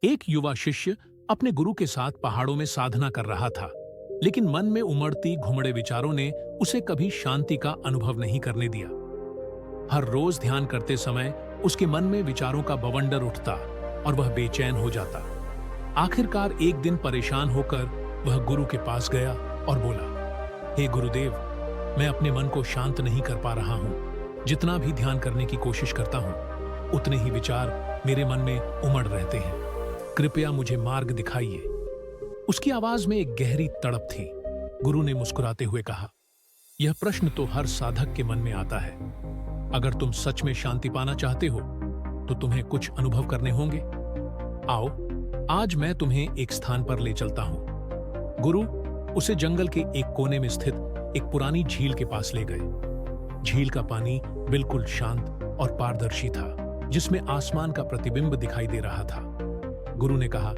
एक युवा शिष्य अपने गुरु के साथ पहाड़ों में साधना कर रहा था, लेकिन मन में उमड़ती घुमड़े विचारों ने उसे कभी शांति का अनुभव नहीं करने दिया। हर रोज ध्यान करते समय उसके मन में विचारों का बवंडर उठता और वह बेचैन हो जाता। आखिरकार एक दिन परेशान होकर वह गुरु के पास गया और बोला, हे गुरुदेव, मैं अपने मन को शांत नहीं कर पा रहा हूं। जितना भी ध्यान करने की कोशिश करता हूं, उतने ही विचार मेरे मन में उमड़ रहते हैं। कृपया मुझे मार्ग दिखाइए। उसकी आवाज में एक गहरी तड़प थी। गुरु ने मुस्कुराते हुए कहा, यह प्रश्न तो हर साधक के मन में आता है। अगर तुम सच में शांति पाना चाहते हो तो तुम्हें कुछ अनुभव करने होंगे। आओ, आज मैं तुम्हें एक स्थान पर ले चलता हूं। गुरु उसे जंगल के एक कोने में स्थित एक पुरानी झील के पास ले गए। झील का पानी बिल्कुल शांत और पारदर्शी था, जिसमें आसमान का प्रतिबिंब दिखाई दे रहा था। गुरु ने कहा,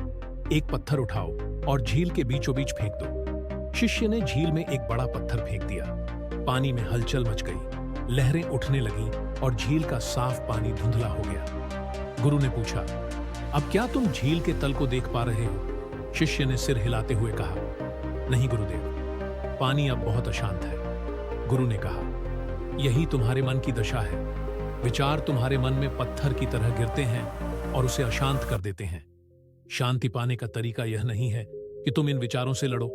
एक पत्थर उठाओ और झील के बीचों बीच फेंक दो। शिष्य ने झील में एक बड़ा पत्थर फेंक दिया। पानी में हलचल मच गई, लहरें उठने लगीं और झील का साफ पानी धुंधला हो गया। गुरु ने पूछा, अब क्या तुम झील के तल को देख पा रहे हो? शिष्य ने सिर हिलाते हुए कहा, नहीं गुरुदेव, पानी अब बहुत अशांत है। गुरु ने कहा, यही तुम्हारे मन की दशा है। विचार तुम्हारे मन में पत्थर की तरह गिरते हैं और उसे अशांत कर देते हैं। शांति पाने का तरीका यह नहीं है कि तुम इन विचारों से लड़ो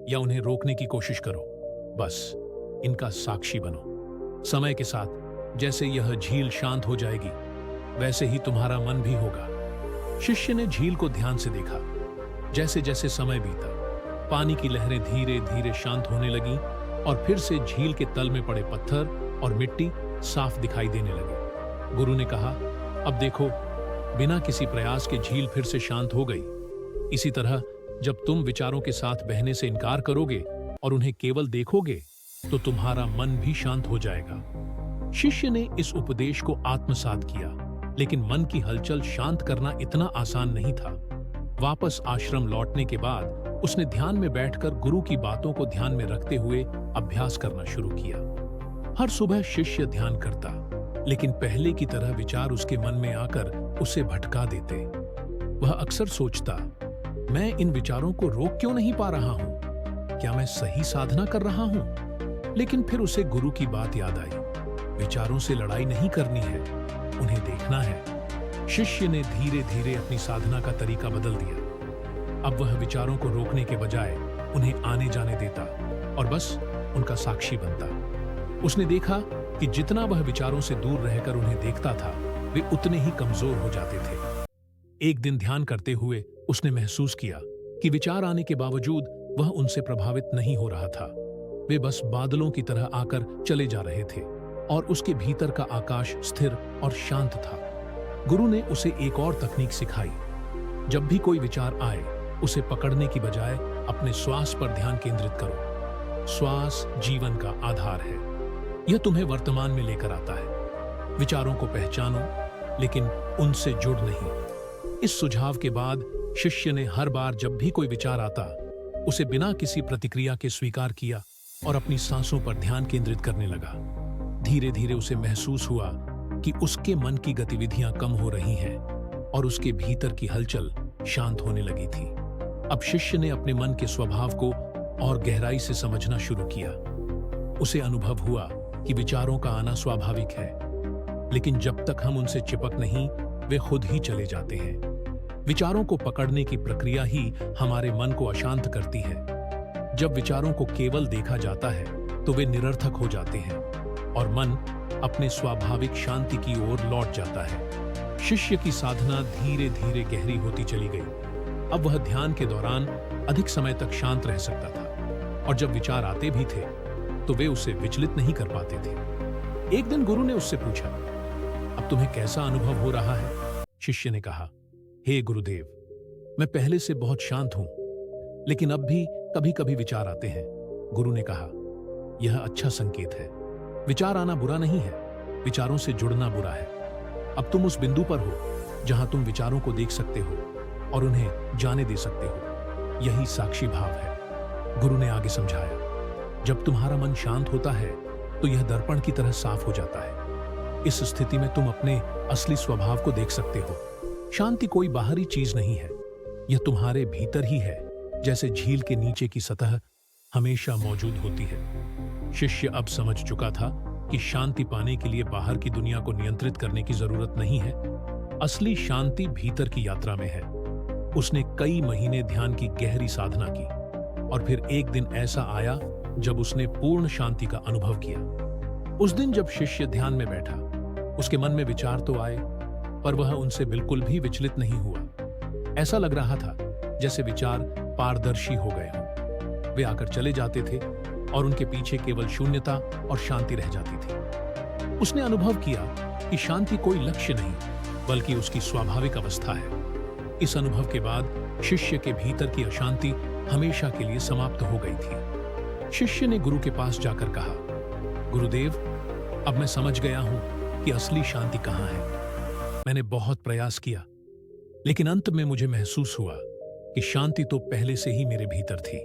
या उन्हें रोकने की कोशिश करो। बस इनका साक्षी बनो। समय के साथ जैसे यह झील शांत हो जाएगी, वैसे ही तुम्हारा मन भी होगा। शिष्य ने झील को ध्यान से देखा। जैसे जैसे समय बीता, पानी की लहरें धीरे धीरे शांत होने लगीं और फिर से झील के तल में पड़े पत्थर और मिट्टी साफ दिखाई देने लगे। गुरु ने कहा, अब देखो, बिना किसी प्रयास के झील फिर से शांत हो गई। इसी तरह जब तुम विचारों के साथ बहने से इनकार करोगे और उन्हें केवल देखोगे, तो तुम्हारा मन भी शांत हो जाएगा। शिष्य ने इस उपदेश को आत्मसात किया, लेकिन मन की हलचल शांत करना इतना आसान नहीं था। वापस आश्रम लौटने के बाद उसने ध्यान में बैठकर गुरु की बातों को ध्यान में रखते हुए अभ्यास करना शुरू किया। हर सुबह शिष्य ध्यान करता, लेकिन पहले की तरह विचार उसके मन में आकर उसे भटका देते। वह अक्सर सोचता, मैं इन विचारों को रोक क्यों नहीं पा रहा हूं? क्या मैं सही साधना कर रहा हूं? लेकिन फिर उसे गुरु की बात याद आई, विचारों से लड़ाई नहीं करनी है, उन्हें देखना है। शिष्य ने धीरे धीरे अपनी साधना का तरीका बदल दिया। अब वह विचारों को रोकने के बजाय उन्हें आने जाने देता और बस उनका साक्षी बनता। उसने देखा कि जितना वह विचारों से दूर रहकर उन्हें देखता था, वे उतने ही कमजोर हो जाते थे। एक दिन ध्यान करते हुए उसने महसूस किया कि विचार आने के बावजूद वह उनसे प्रभावित नहीं हो रहा था। वे बस बादलों की तरह आकर चले जा रहे थे और उसके भीतर का आकाश स्थिर और शांत था। गुरु ने उसे एक और तकनीक सिखाई। जब भी कोई विचार आए, उसे पकड़ने की बजाय अपने श्वास पर ध्यान केंद्रित करो। श्वास जीवन का आधार है। यह तुम्हें वर्तमान में लेकर आता है। विचारों को पहचानो, लेकिन उनसे जुड़ नहीं। इस सुझाव के बाद शिष्य ने हर बार जब भी कोई विचार आता, उसे बिना किसी प्रतिक्रिया के स्वीकार किया और अपनी सांसों पर ध्यान केंद्रित करने लगा। धीरे धीरे उसे महसूस हुआ कि उसके मन की गतिविधियां कम हो रही हैं और उसके भीतर की हलचल शांत होने लगी थी। अब शिष्य ने अपने मन के स्वभाव को और गहराई से समझना शुरू किया। उसे अनुभव हुआ कि विचारों का आना स्वाभाविक है, लेकिन जब तक हम उनसे चिपक नहीं, वे खुद ही चले जाते हैं। विचारों को पकड़ने की प्रक्रिया ही हमारे मन को अशांत करती है। जब विचारों को केवल देखा जाता है, तो वे निरर्थक हो जाते हैं और मन अपने स्वाभाविक शांति की ओर लौट जाता है। शिष्य की साधना धीरे धीरे गहरी होती चली गई। अब वह ध्यान के दौरान अधिक समय तक शांत रह सकता था और जब विचार आते भी थे, तो वे उसे विचलित नहीं कर पाते थे। एक दिन गुरु ने उससे पूछा, अब तुम्हें कैसा अनुभव हो रहा है? शिष्य ने कहा, हे गुरुदेव, मैं पहले से बहुत शांत हूं, लेकिन अब भी कभी कभी विचार आते हैं। गुरु ने कहा, यह अच्छा संकेत है। विचार आना बुरा नहीं है, विचारों से जुड़ना बुरा है। अब तुम उस बिंदु पर हो जहां तुम विचारों को देख सकते हो और उन्हें जाने दे सकते हो। यही साक्षी भाव है। गुरु ने आगे समझाया, जब तुम्हारा मन शांत होता है, तो यह दर्पण की तरह साफ हो जाता है। इस स्थिति में तुम अपने असली स्वभाव को देख सकते हो। शांति कोई बाहरी चीज नहीं है, यह तुम्हारे भीतर ही है, जैसे झील के नीचे की सतह हमेशा मौजूद होती है। शिष्य अब समझ चुका था कि शांति पाने के लिए बाहर की दुनिया को नियंत्रित करने की जरूरत नहीं है। असली शांति भीतर की यात्रा में है। उसने कई महीने ध्यान की गहरी साधना की और फिर एक दिन ऐसा आया जब उसने पूर्ण शांति का अनुभव किया। उस दिन जब शिष्य ध्यान में बैठा, उसके मन में विचार तो आए, पर वह उनसे बिल्कुल भी विचलित नहीं हुआ। ऐसा लग रहा था जैसे विचार पारदर्शी हो गए हों। वे आकर चले जाते थे और उनके पीछे केवल शून्यता और शांति रह जाती थी। उसने अनुभव किया कि शांति कोई लक्ष्य नहीं, बल्कि उसकी स्वाभाविक अवस्था है। इस अनुभव के बाद शिष्य के भीतर की अशांति हमेशा के लिए समाप्त हो गई थी। शिष्य ने गुरु के पास जाकर कहा, गुरुदेव, अब मैं समझ गया हूं कि असली शांति कहां है। मैंने बहुत प्रयास किया, लेकिन अंत में मुझे महसूस हुआ कि शांति तो पहले से ही मेरे भीतर थी।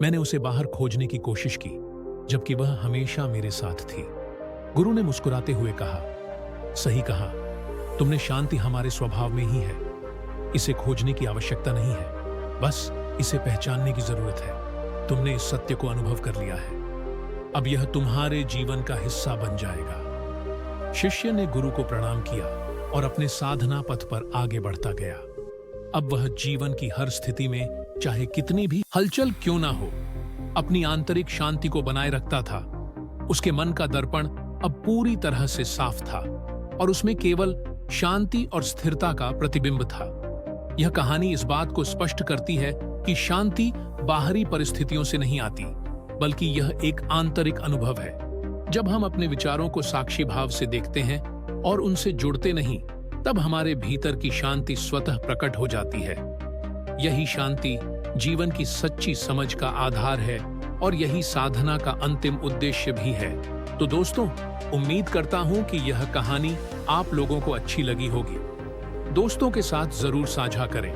मैंने उसे बाहर खोजने की कोशिश की, जबकि वह हमेशा मेरे साथ थी। गुरु ने मुस्कुराते हुए कहा, सही कहा, तुमने शांति हमारे स्वभाव में ही है। इसे खोजने की आवश्यकता नहीं है, बस इसे पहचानने की जरूरत है। तुमने इस सत्य को अनुभव कर लिया है, अब यह तुम्हारे जीवन का हिस्सा बन जाएगा। शिष्य ने गुरु को प्रणाम किया और अपने साधना पथ पर आगे बढ़ता गया। अब वह जीवन की हर स्थिति में, चाहे कितनी भी हलचल क्यों ना हो, अपनी आंतरिक शांति को बनाए रखता था। उसके मन का दर्पण अब पूरी तरह से साफ था और उसमें केवल शांति और स्थिरता का प्रतिबिंब था। यह कहानी इस बात को स्पष्ट करती है कि शांति बाहरी परिस्थितियों से नहीं आती, बल्कि यह एक आंतरिक अनुभव है। जब हम अपने विचारों को साक्षी भाव से देखते हैं और उनसे जुड़ते नहीं, तब हमारे भीतर की शांति स्वतः प्रकट हो जाती है। यही शांति जीवन की सच्ची समझ का आधार है और यही साधना का अंतिम उद्देश्य भी है। तो दोस्तों, उम्मीद करता हूं कि यह कहानी आप लोगों को अच्छी लगी होगी। दोस्तों के साथ जरूर साझा करें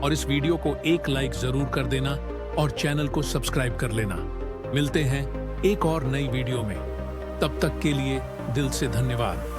और इस वीडियो को एक लाइक जरूर कर देना और चैनल को सब्सक्राइब कर लेना। मिलते हैं एक और नई वीडियो में। तब तक के लिए दिल से धन्यवाद।